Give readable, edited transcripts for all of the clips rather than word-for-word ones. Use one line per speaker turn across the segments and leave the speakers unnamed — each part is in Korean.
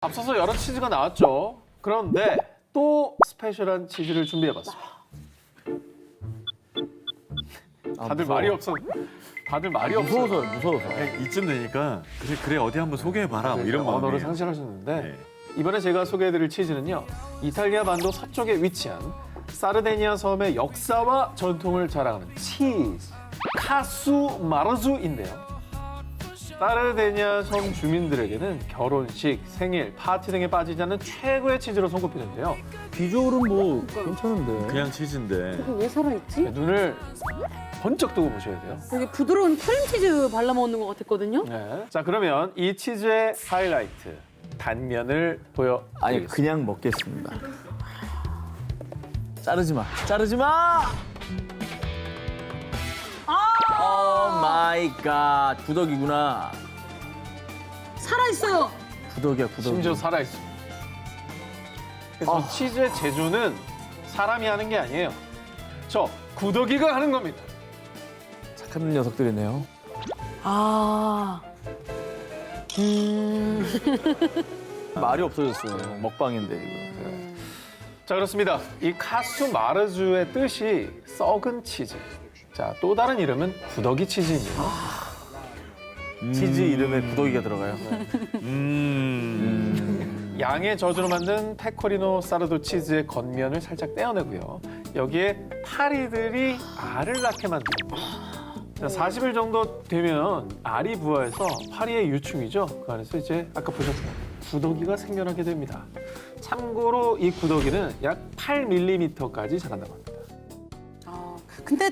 앞서서 여러 치즈가 나왔죠. 그런데 또 스페셜한 치즈를 준비해봤어요. 다들 말이 없어. 다들 말이 없어.
무서워서.
이쯤 되니까 그래 어디 한번 소개해봐라 뭐 이런
언어를
마음이에요.
상실하셨는데
네.
이번에 제가 소개해드릴 치즈는요. 이탈리아 반도 서쪽에 위치한 사르데니아 섬의 역사와 전통을 자랑하는 치즈 카수 마르주인데요. 사르데니아 섬 주민들에게는 결혼식, 생일, 파티 등에 빠지지 않는 최고의 치즈로 손꼽히는데요.
비주얼은 뭐 괜찮은데.
그냥 치즈인데.
이거 왜 살아있지?
눈을 번쩍 뜨고 보셔야 돼요.
되게 부드러운 크림치즈 발라 먹는 것 같았거든요.
네. 자, 그러면 이 치즈의 하이라이트, 단면을 보여드리겠습니다.
아니 그냥 먹겠습니다. 자르지 마. 자르지 마. 오 마이 갓. 구더기구나.
살아있어요.
구더기야 구더기.
심지어 살아있습니다. 그래서 치즈의 제조는 사람이 하는 게 아니에요. 저 구더기가 하는 겁니다.
착한 녀석들이네요.
아.
말이 없어졌어요. 먹방인데 이거.
자, 그렇습니다. 이 카수 마르주의 뜻이 썩은 치즈. 자, 또 다른 이름은 구더기 치즈입니다.
치즈 이름에 구더기가 들어가요.
양의 젖으로 만든 페코리노 사르도 치즈의 겉면을 살짝 떼어내고요. 여기에 파리들이 알을 낳게 만듭니다. 40일 정도 되면 알이 부화해서 파리의 유충이죠. 그 안에서 이제 아까 보셨던 구더기가 생겨나게 됩니다. 참고로 이 구더기는 약 8mm까지 자란다고 합니다.
근데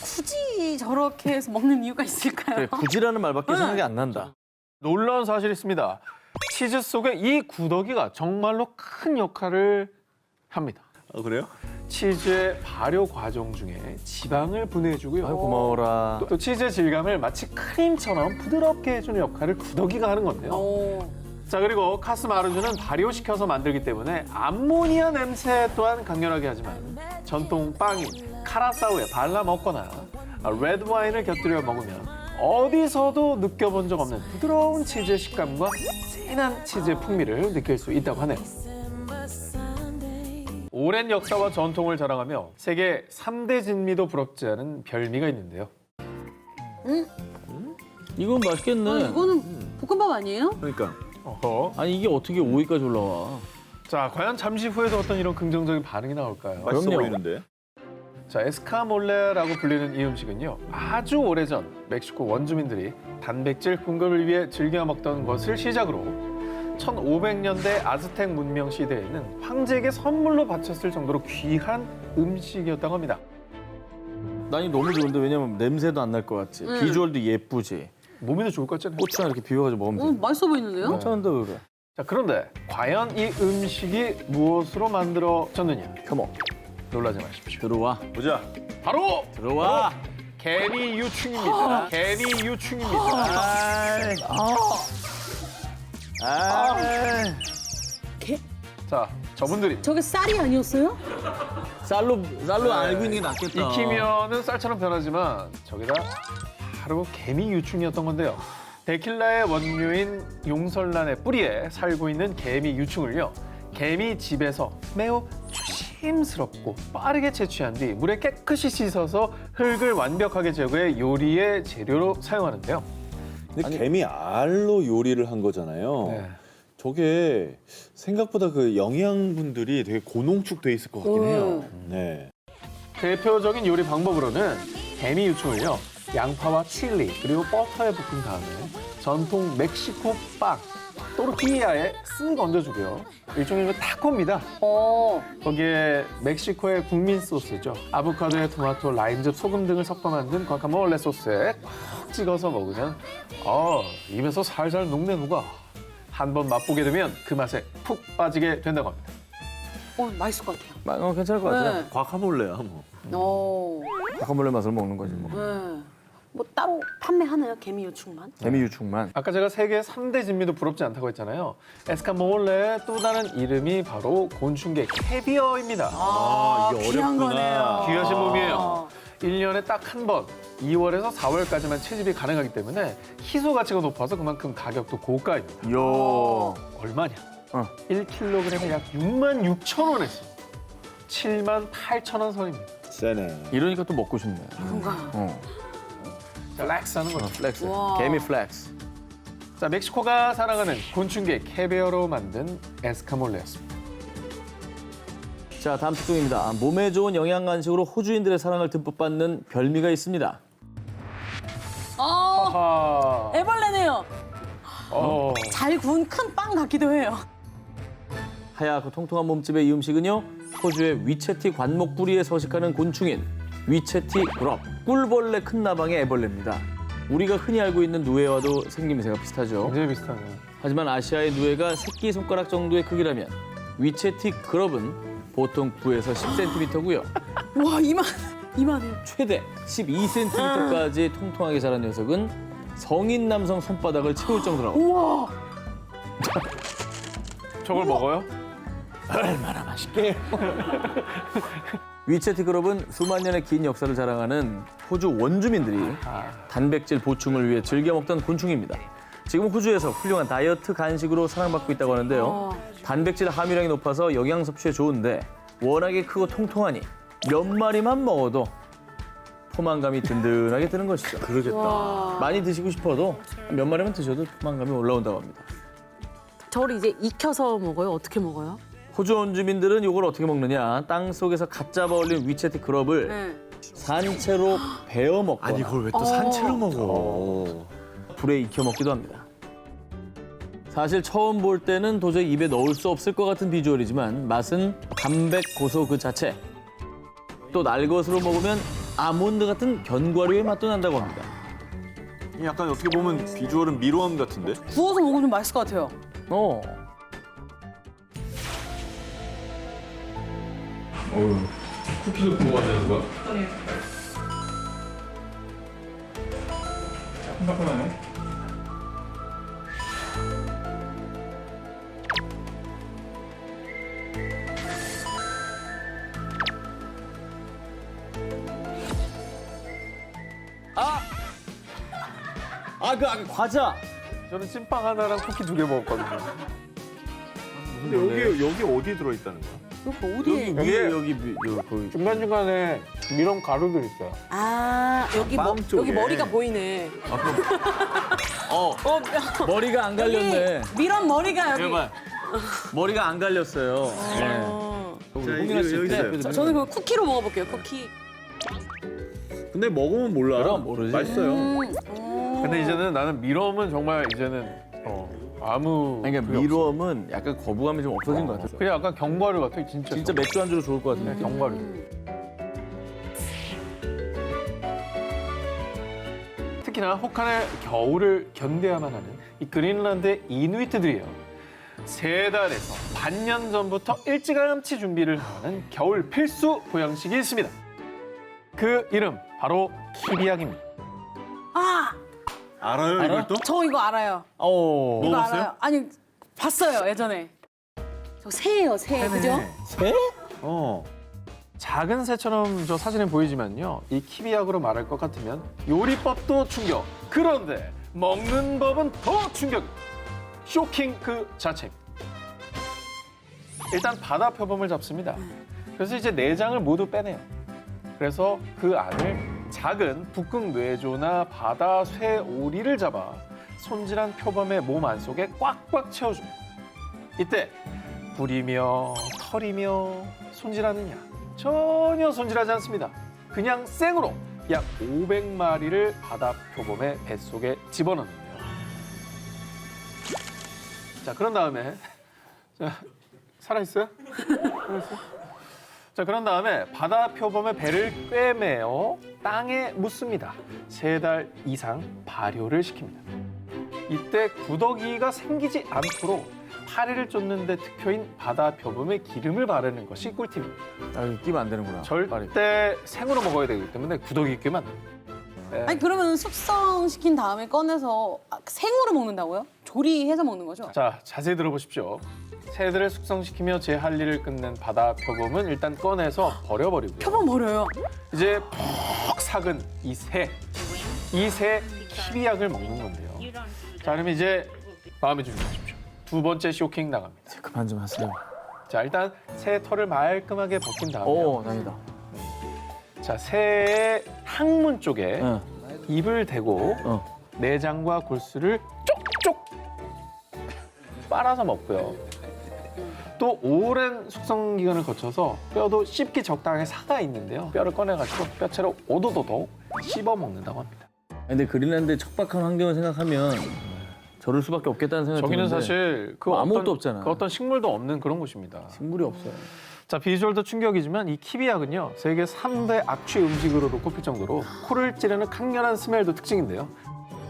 굳이 저렇게 해서 먹는 이유가 있을까요?
그래, 굳이라는 말밖에 생각이 안 난다.
놀라운 사실이 있습니다. 치즈 속에 이 구더기가 정말로 큰 역할을 합니다.
그래요?
치즈의 발효 과정 중에 지방을 분해해주고요.
아유 고마워라.
또 치즈의 질감을 마치 크림처럼 부드럽게 해주는 역할을 구더기가 하는 건데요.
오.
자, 그리고 카스마르주는 발효시켜서 만들기 때문에 암모니아 냄새 또한 강렬하게 하지만 전통 빵인 카라사우에 발라 먹거나 레드 와인을 곁들여 먹으면 어디서도 느껴본 적 없는 부드러운 치즈의 식감과 진한 치즈의 풍미를 느낄 수 있다고 하네요. 오랜 역사와 전통을 자랑하며 세계 3대 진미도 부럽지 않은 별미가 있는데요.
이건 맛있겠네.
이거는 볶음밥 아니에요?
그러니까
어허.
아니 이게 어떻게 5위까지 올라와?
자, 과연 잠시 후에도 어떤 이런 긍정적인 반응이 나올까요?
맛있어
그럼요.
보이는데.
자, 에스카몰레라고 불리는 이 음식은요. 아주 오래전 멕시코 원주민들이 단백질 공급을 위해 즐겨 먹던 것을 시작으로 1500년대 아즈텍 문명 시대에는 황제에게 선물로 바쳤을 정도로 귀한 음식이었다고 합니다.
난이 너무 좋은데 왜냐면 냄새도 안 날 것 같지. 비주얼도 예쁘지.
몸에도 좋을 것 같잖아요.
고추랑 이렇게 비벼가지고 먹으면 돼.
맛있어 보이는데요?
괜찮은데 그래.
자, 그런데 과연 이 음식이 무엇으로 만들어졌느냐?
컴온
놀라지 마십시오.
들어와.
보자.
바로
들어와.
개미 유충입니다. 개미 유충입니다. 자, 저분들이
저게 쌀이 아니었어요?
쌀로 알고 있는 게 낫겠다.
익히면은 쌀처럼 변하지만 저게 다 바로 개미 유충이었던 건데요. 데킬라의 원료인 용설란의 뿌리에 살고 있는 개미 유충을요. 개미 집에서 매우 조심스럽고 빠르게 채취한 뒤 물에 깨끗이 씻어서 흙을 완벽하게 제거해 요리의 재료로 사용하는데요.
근데 개미 알로 요리를 한 거잖아요.
네.
저게 생각보다 그 영양분들이 되게 고농축돼 있을 것 같긴 해요. 네.
대표적인 요리 방법으로는 개미 유충을요. 양파와 칠리 그리고 버터에 볶은 다음에 전통 멕시코 빵 또르티야에 쓱 얹어주고요. 일종의 타코입니다. 거기에 멕시코의 국민 소스죠. 아보카도에 토마토, 라임즙, 소금 등을 섞어 만든 과카몰레 소스에 콕 찍어서 먹으면 입에서 살살 녹내 녹아. 한번 맛보게 되면 그 맛에 푹 빠지게 된다고 합니다.
맛있을 것 같아요.
괜찮을 것 같아.
네.
과카몰레야 뭐.
과카몰레 맛을 먹는 거지 뭐.
네. 뭐 따로 판매하나요? 개미 유충만?
개미 유충만.
아까 제가 세계 3대 진미도 부럽지 않다고 했잖아요. 에스카몰레의 또 다른 이름이 바로 곤충계 캐비어입니다.
이게
귀한
어렵구나.
거네요.
귀하신 몸이에요. 1년에 딱 한 번, 2월에서 4월까지만 채집이 가능하기 때문에 희소 가치가 높아서 그만큼 가격도 고가입니다.
이야.
얼마냐? 1kg에 약 6만 6천 원에서 7만 8천 원 선입니다.
세네.
이러니까 또 먹고 싶네.
그런가요?
플렉스 하는 거죠.
플렉스.
와.
개미 플렉스.
자, 멕시코가 사랑하는 곤충계 캐비어로 만든 에스카몰레였습니다.
자, 다음 특종입니다. 몸에 좋은 영양 간식으로 호주인들의 사랑을 듬뿍 받는 별미가 있습니다.
아하.
애벌레네요. 잘 구운 큰 빵 같기도 해요.
하얗고 통통한 몸집의 이 음식은요, 호주의 위체티 관목 뿌리에 서식하는 곤충인 위체티 그럽, 꿀벌레 큰 나방의 애벌레입니다. 우리가 흔히 알고 있는 누에와도 생김새가 비슷하죠.
굉장히 비슷하네요.
하지만 아시아의 누에가 새끼손가락 정도의 크기라면 위체티 그럽은 보통 9에서 10cm고요.
와, 이만해요.
최대 12cm까지 통통하게 자란 녀석은 성인 남성 손바닥을 채울 정도라고.
우와.
저걸 먹어요?
얼마나 맛있게. 위체티 그럽은 수만 년의 긴 역사를 자랑하는 호주 원주민들이 단백질 보충을 위해 즐겨 먹던 곤충입니다. 지금 호주에서 훌륭한 다이어트 간식으로 사랑받고 있다고 하는데요. 단백질 함유량이 높아서 영양 섭취에 좋은데 워낙에 크고 통통하니 몇 마리만 먹어도 포만감이 든든하게 드는 것이죠.
그러겠다.
많이 드시고 싶어도 몇 마리만 드셔도 포만감이 올라온다고 합니다.
저를 이제 익혀서 먹어요? 어떻게 먹어요?
호주 원주민들은 이걸 어떻게 먹느냐. 땅 속에서 갓 잡아 올린 위체티 그럽을
네.
산채로 베어 먹거나
아니 그걸 왜 또 산채로 먹어?
불에 익혀 먹기도 합니다. 사실 처음 볼 때는 도저히 입에 넣을 수 없을 것 같은 비주얼이지만 맛은 담백 고소 그 자체. 또 날것으로 먹으면 아몬드 같은 견과류의 맛도 난다고 합니다.
약간 어떻게 보면 비주얼은 미로암 같은데?
구워서 먹으면 좀 맛있을 것 같아요.
쿠키도 구워 만드는 거야? 그 과자.
저는 찐빵 하나랑 쿠키 2개 먹었거든요.
근데 여기 어디 들어있다는 거야?
이거 어디에?
위에
여기
거기.
중간중간에 미럼 가루들 있어요.
아, 여기
빵 쪽에.
여기 머리가 보이네.
머리가 안 갈렸네.
미런 머리가 여기.
제발. 머리가 안 갈렸어요. 네.
여기 있어요.
저는 그 쿠키로 먹어볼게요. 쿠키.
근데 먹으면 몰라.
그럼 모르지.
맛있어요.
근데 이제는 나는 미럼은 정말 이제는 아무
그러니까
그게 없어.
미럼은 약간 거부감이 좀 없어진 것 같아요.
그냥 약간 견과류 같아 진짜.
진짜 맥주 안주로 좋을 것 같은데.
견과류. 특히나 혹한의 겨울을 견뎌야만 하는 이 그린란드의 이누이트들이에요. 3달에서 반년 전부터 일찌감치 준비를 하는 겨울 필수 보양식이 있습니다. 그 이름 바로 키비약입니다.
아,
알아요 이걸 또?
저 이거 알아요.
오.
이거
먹었어요?
알아요. 아니, 봤어요, 예전에. 저 새예요, 새. 그죠?
새?
작은 새처럼 저 사진에 보이지만요. 이 키비약으로 말할 것 같으면 요리법도 충격. 그런데 먹는 법은 더 충격. 쇼킹 그 자체입니다. 일단 바다 표범을 잡습니다. 그래서 이제 내장을 모두 빼내요. 그래서 그 안을 작은 북극 뇌조나 바다 쇠 오리를 잡아 손질한 표범의 몸 안속에 꽉꽉 채워줍니다. 이때 불이며 털이며 손질하느냐? 전혀 손질하지 않습니다. 그냥 생으로 약 500마리를 바다 표범의 뱃속에 집어넣는데요. 자, 그런 다음에 살아있어요? 자, 그런 다음에 바다 표범의 배를 꿰매어 땅에 묻습니다. 3달 이상 발효를 시킵니다. 이때 구더기가 생기지 않도록 파리를 쫓는 데 특효인 바다 표범의 기름을 바르는 것이 꿀팁입니다.
아, 끼면 안 되는구나.
절대 생으로 먹어야 되기 때문에 구더기 끼면 안 돼요. 네.
아니, 그러면 숙성시킨 다음에 꺼내서 생으로 먹는다고요? 조리해서 먹는 거죠?
자, 자세히 들어보십시오. 새들을 숙성시키며 제 할 일을 끝낸 바다 표범은 일단 꺼내서 버려버리고요.
표범 버려요.
이제 푹 삭은 이 새 키비약을 먹는 건데요. 자, 그러면 이제 마음의 준비 하십시오. 두 번째 쇼킹 나갑니다.
그만 좀 하세요.
자, 일단 새 털을 말끔하게 벗긴 다음에
오, 다행이다.
자, 새의 항문 쪽에
응.
입을 대고 내장과 골수를 쪽쪽 빨아서 먹고요. 또 오랜 숙성 기간을 거쳐서 뼈도 씹기 적당하게 사가 있는데요. 뼈를 꺼내가지고 뼈채로 오도도도 씹어 먹는다고 합니다.
근데 그린란드의 척박한 환경을 생각하면 저럴 수밖에 없겠다는 생각이
저기는
드는데
사실 그
뭐 아무것도
어떤,
없잖아.
그 어떤 식물도 없는 그런 곳입니다.
식물이 없어요.
자, 비주얼도 충격이지만 이 키비약은요, 세계 3대 악취 음식으로도 꼽힐 정도로 코를 찌르는 강렬한 스멜도 특징인데요.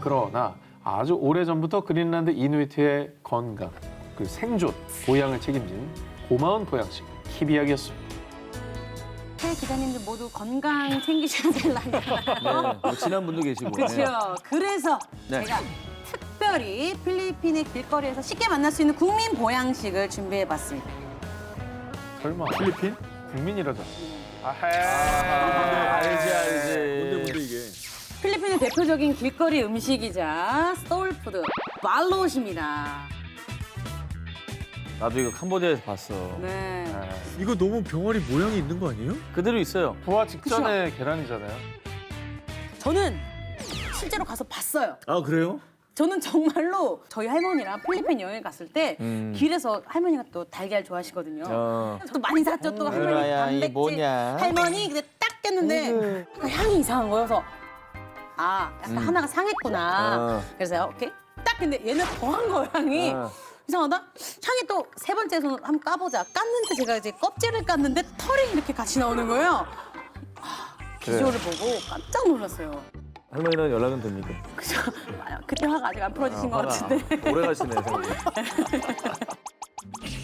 그러나 아주 오래전부터 그린란드 이누이트의 건강, 그 생존, 보양을 책임진 고마운 보양식 키비약이었습니다.
새 기자님들 모두 건강 챙기셔야 될 나이잖아요.
네, 뭐 친한 분도 계시고.
그렇죠. 그래서
네.
제가 특별히 필리핀의 길거리에서 쉽게 만날 수 있는 국민 보양식을 준비해봤습니다.
설마 필리핀? 국민이라죠.
알지.
이게?
필리핀의 대표적인 길거리 음식이자 소울푸드 말롯입니다.
나도 이거 캄보디아에서 봤어.
네.
이거 너무 병아리 모양이 있는 거 아니에요?
그대로 있어요.
부화 직전의 계란이잖아요.
저는 실제로 가서 봤어요.
아 그래요?
저는 정말로 저희 할머니랑 필리핀 여행 갔을 때 길에서 할머니가 또 달걀 좋아하시거든요. 또 많이 샀죠. 또 할머니
으라야, 이게
단백질.
뭐냐?
할머니 근데 딱 깼는데 약간 향이 이상한 거여서 약간 하나가 상했구나. 그래서 오케이 딱 근데 얘는 더한 거예요 향이. 이상하다? 향이 또 세 번째 손으로 한번 까보자. 깠는데 제가 이제 껍질을 깠는데 털이 이렇게 같이 나오는 거예요. 비주얼을 보고 깜짝 놀랐어요.
할머니랑 연락은 됩니까?
그죠? 그때 화가 아직 안 풀어지신 것 같은데.
오래 가시네, 생각이.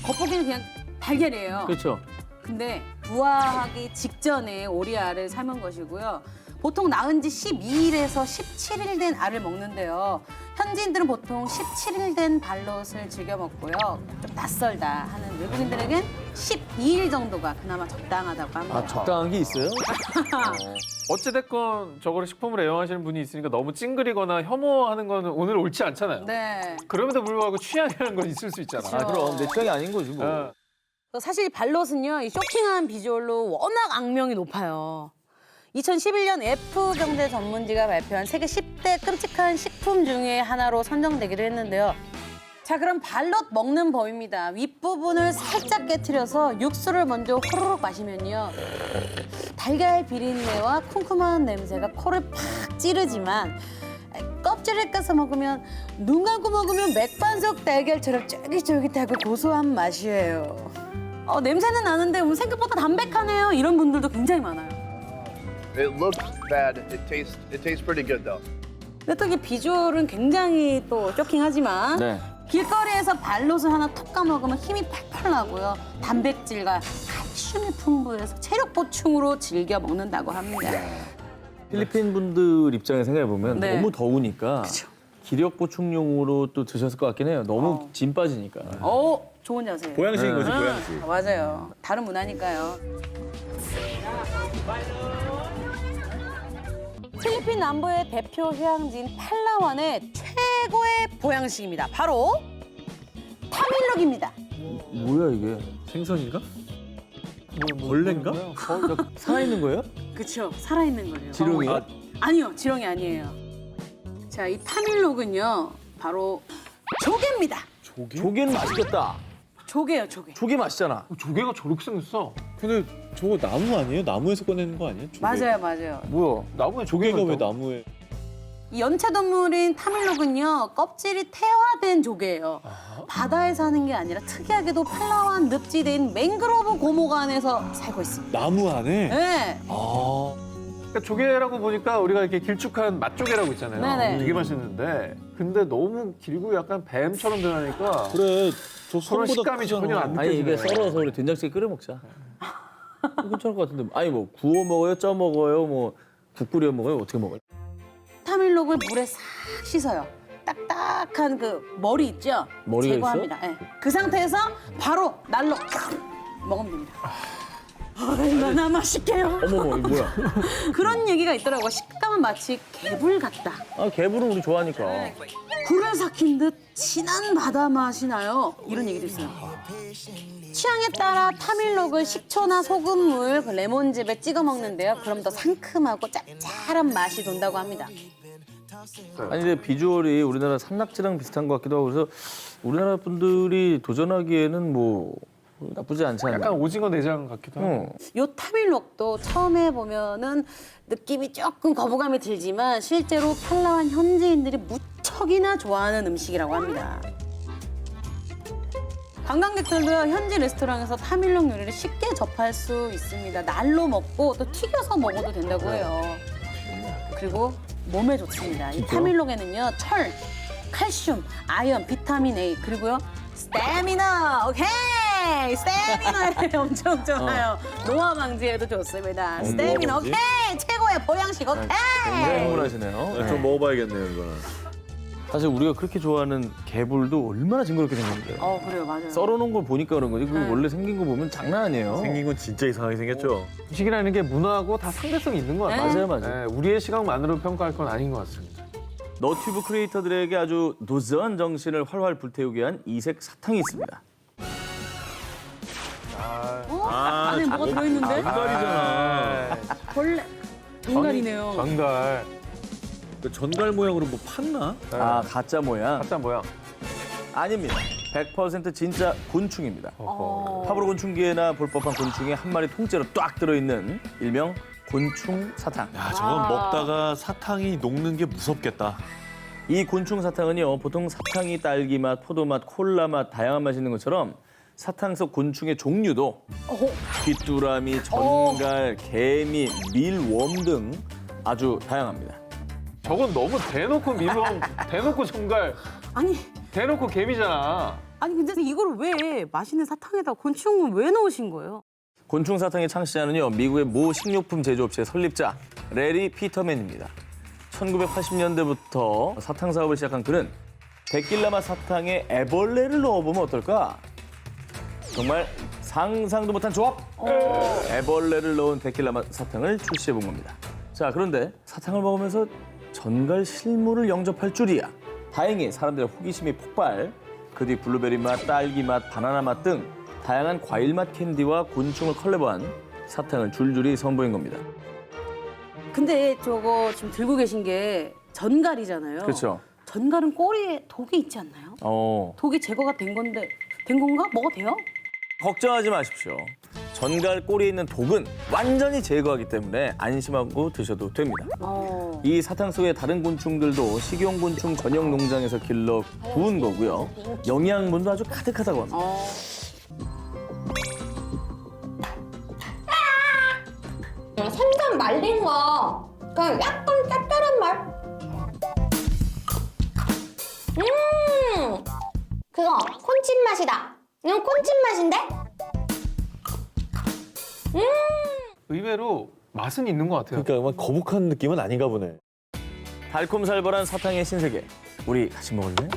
겉보기는 그냥 달걀이에요.
그렇죠.
근데 부화하기 직전에 오리알을 삶은 것이고요. 보통 낳은 지 12일에서 17일 된 알을 먹는데요. 현지인들은 보통 17일 된 발롯을 즐겨 먹고요. 좀 낯설다 하는 외국인들에겐 12일 정도가 그나마 적당하다고 합니다.
아, 적당한 게 있어요?
어찌됐건 저거를 식품을 애용하시는 분이 있으니까 너무 찡그리거나 혐오하는 거는 오늘 옳지 않잖아요.
네.
그럼에도 불구하고 취향이라는 건 있을 수 있잖아.
아, 그럼 내 취향이 아닌 거지, 뭐.
사실 발롯은요, 이 쇼킹한 비주얼로 워낙 악명이 높아요. 2011년 F경제 전문지가 발표한 세계 10대 끔찍한 식품 중에 하나로 선정되기도 했는데요. 자, 그럼 발롯 먹는 법입니다. 윗부분을 살짝 깨트려서 육수를 먼저 호로록 마시면요. 달걀 비린내와 쿰쿰한 냄새가 코를 팍 찌르지만 껍질을 까서 먹으면 눈 감고 먹으면 맥반석 달걀처럼 쫄깃쫄깃하고 고소한 맛이에요. 냄새는 나는데 생각보다 담백하네요. 이런 분들도 굉장히 많아요.
It looks bad. It tastes pretty good though.
근데 또 이게 비주얼은 굉장히 또 쇼킹하지만
네.
길거리에서 발롯을 하나 톡 까먹으면 힘이 팍팍 나고요. 단백질과 칼슘이 풍부해서 체력 보충으로 즐겨 먹는다고 합니다.
필리핀 분들 입장에 생각해보면
네.
너무 더우니까
그쵸.
기력 보충용으로 또 드셨을 것 같긴 해요. 너무 진 빠지니까.
좋은 자세.
보양식인 거지
네.
보양식.
맞아요. 다른 문화니까요. 필리핀 남부의 대표 휴양지인 팔라완의 최고의 보양식입니다. 바로 타밀록입니다.
뭐야, 이게?
생선인가? 벌레인가?
살아있는 거예요?
그렇죠. 살아있는 거예요.
지렁이요?
아니요, 지렁이 아니에요. 자, 이 타밀록은요, 바로 조개입니다.
조개는 맛있겠다.
조개요, 조개.
조개 맛있잖아.
조개가 저렇게 생겼어.
근데 저거 나무 아니에요? 나무에서 꺼내는 거 아니에요? 조개.
맞아요, 맞아요.
뭐야?
나무에
조개가 왜
있다고?
나무에?
이 연체동물인 타밀록은요, 껍질이 태화된 조개예요. 바다에 사는 게 아니라 특이하게도 팔라완 늪지대인 맹그로브 고목 안에서 살고 있습니다.
나무 안에?
네.
아.
그러니까 조개라고 보니까 우리가 이렇게 길쭉한 맛조개라고 있잖아요.
네네.
되게 맛있는데 근데 너무 길고 약간 뱀처럼 변하니까
그래. 저
서로
손보다
식감이
크잖아.
전혀 안
아니, 이게
느껴지네.
썰어서 우리 된장찌개 끓여 먹자. 괜찮을 것 같은데. 아니, 뭐 구워 먹어요? 쪄 먹어요? 뭐 국 끓여 먹어요? 어떻게 먹어요?
타밀록을 물에 싹 씻어요. 딱딱한 그 머리 있죠?
머리가
제거합니다. 예. 그 상태에서 바로 날로 먹으면 됩니다. 얼마나 맛있게요.
어머머, 이거 뭐야?
그런 얘기가 있더라고요. 식감은 마치 개불 같다.
아, 개불은 우리 좋아하니까.
굴을 삭힌 듯 진한 바다 맛이 나요. 이런 얘기도 있어요. 취향에 따라 타밀록을 식초나 소금물, 그 레몬즙에 찍어 먹는데요. 그럼 더 상큼하고 짭짤한 맛이 돈다고 합니다.
아니 근데 비주얼이 우리나라 산낙지랑 비슷한 것 같기도 하고 그래서 우리나라 분들이 도전하기에는 뭐 나쁘지 않지 않나.
약간 오징어 내장 같기도 하고.
요 타밀록도 처음에 보면은 느낌이 조금 거부감이 들지만 실제로 팔라완 현지인들이 무척이나 좋아하는 음식이라고 합니다. 관광객들도 현지 레스토랑에서 타밀록 요리를 쉽게 접할 수 있습니다. 날로 먹고 또 튀겨서 먹어도 된다고 해요. 그리고 몸에 좋습니다. 이 타밀록에는요, 철, 칼슘, 아연, 비타민 A, 그리고요, 스태미나, 오케이! 스태미나에 엄청 좋아요. 노화 방지에도 좋습니다. 스태미나,
방지?
오케이! 최고의 보양식, 오케이!
굉장히 흥분하시네요.
네, 좀 먹어봐야겠네요, 이거는.
사실 우리가 그렇게 좋아하는 개불도 얼마나 징그럽게 생겼는데.
그래요, 맞아요.
썰어놓은 걸 보니까 그런 거지. 그 원래 생긴 거 보면 장난 아니에요.
생긴 건 진짜 이상하게 생겼죠?
음식이라는 게 문화하고 다 상대성이 있는 것 같아요.
맞아요, 맞아요.
네, 우리의 시각만으로 평가할 건 아닌 것 같습니다.
너튜브 크리에이터들에게 아주 도전 정신을 활활 불태우게 한 이색 사탕이 있습니다.
안에 뭐가 들어있는데?
전갈이잖아.
벌레. 정갈이네요.
전갈.
그 전갈 모양으로 뭐 팠나?
아, 가짜 모양?
가짜 모양.
아닙니다. 100% 진짜 곤충입니다.
어허.
파브로 곤충기에나 볼 법한 곤충이 한 마리 통째로 딱 들어있는 일명 곤충 사탕.
야, 저건 먹다가 사탕이 녹는 게 무섭겠다.
이 곤충 사탕은요, 보통 사탕이 딸기 맛, 포도 맛, 콜라 맛, 다양한 맛이 있는 것처럼 사탕 속 곤충의 종류도 귀뚜라미, 전갈, 개미, 밀웜 등 아주 다양합니다.
저건 너무 대놓고 밀웜, 대놓고 전갈,
아니,
대놓고 개미잖아.
근데 이걸 왜 맛있는 사탕에다 곤충을 왜 넣으신 거예요?
곤충 사탕의 창시자는요, 미국의 모 식료품 제조업체 설립자 레리 피터맨입니다. 1980년대부터 사탕 사업을 시작한 그는 데킬라 맛 사탕에 애벌레를 넣어보면 어떨까? 정말 상상도 못한 조합! 애벌레를 넣은 데킬라 맛 사탕을 출시해본 겁니다. 자, 그런데 사탕을 먹으면서 전갈 실물을 영접할 줄이야. 다행히 사람들의 호기심이 폭발. 그 뒤 블루베리 맛, 딸기 맛, 바나나 맛 등 다양한 과일 맛 캔디와 곤충을 컬래버한 사탕을 줄줄이 선보인 겁니다.
근데 저거 지금 들고 계신 게 전갈이잖아요.
그렇죠.
전갈은 꼬리에 독이 있지 않나요? 독이 제거가 된 건가? 먹어도 돼요?
걱정하지 마십시오. 전갈 꼬리에 있는 독은 완전히 제거하기 때문에 안심하고 드셔도 됩니다. 이 사탕 속의 다른 곤충들도 식용곤충 전용 농장에서 길러 구운 거고요. 영양분도 아주 가득하다고 합니다.
생선 말린 거 그냥 약간 짭짤한 맛. 그거 콘칩 맛이다. 이건 콘칩 맛인데?
의외로 맛은 있는 것 같아요.
그러니까 막 거북한 느낌은 아닌가 보네.
달콤살벌한 사탕의 신세계. 우리 같이 먹을래?